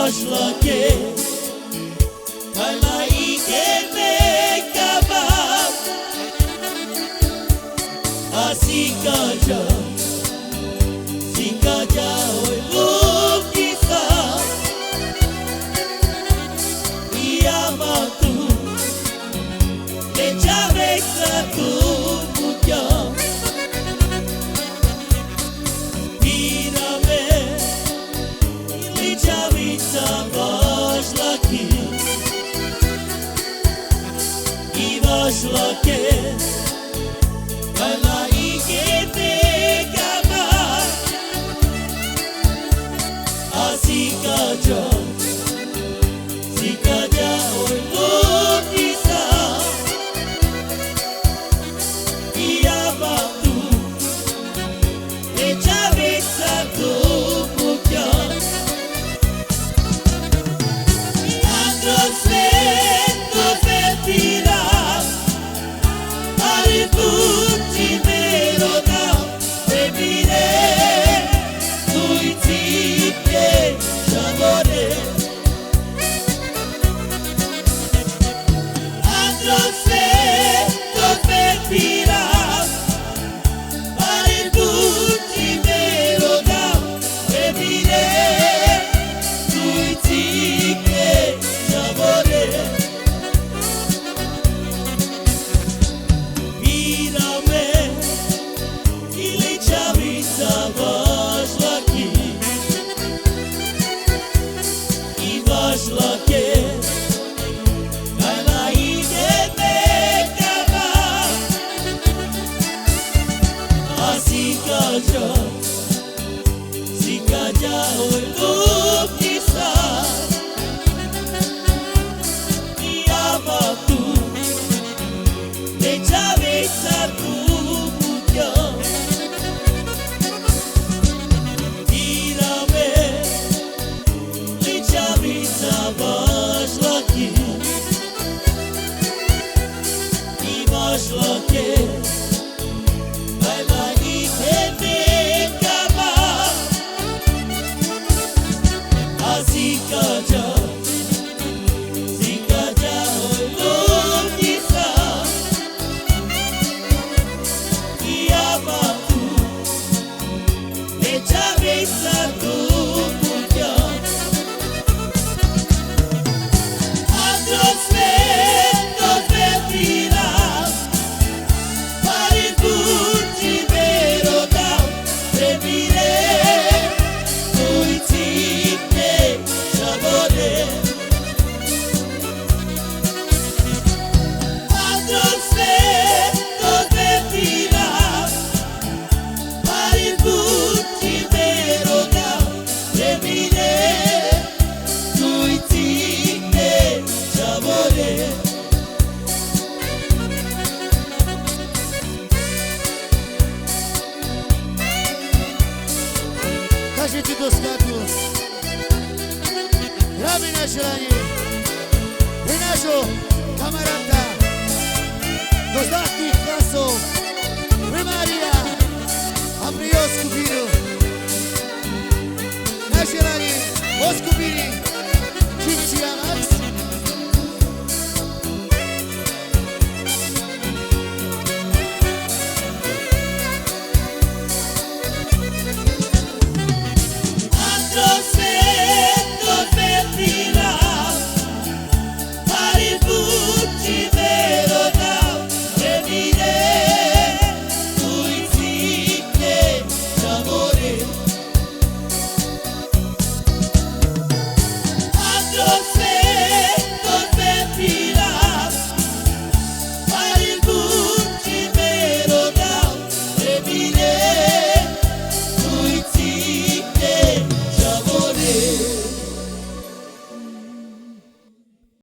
Başlake Kala ikeme kabab Asikaja Sikaja oi lukisa Iamatu Lechavek satu puja Pirame Lechavita Başlake I Başlake Kala ikeme kabab Asikaja Sikaja oi lukisa Iamatu Lechavek satu puja Andros vento fetira Are tutti meroda Bebire Tuitike Shamore Andros vento fetira Are tutti meroda Bebire Tuitike Shamore Pirame Ile chavita Başlake I Başlake Kala ikeme kabab Asikaja Sikaja oi lukisa Iamatu Lechavek satu puja Pirame Lechavita Başlake I Başlake Kala ikeme kabab Asikaja Sikaja oi lukisa Iamatu Lechavek satu puja Andros vento fetira Pare tutti meroda Bebire Tuitike Shamore Andros vento fetira Pare tutti meroda Bebire Tuitike Shamore Кажите доскаку Раби нашелани И нашу камерата Доздатних класов Примария Априоску биру Нашелани Оску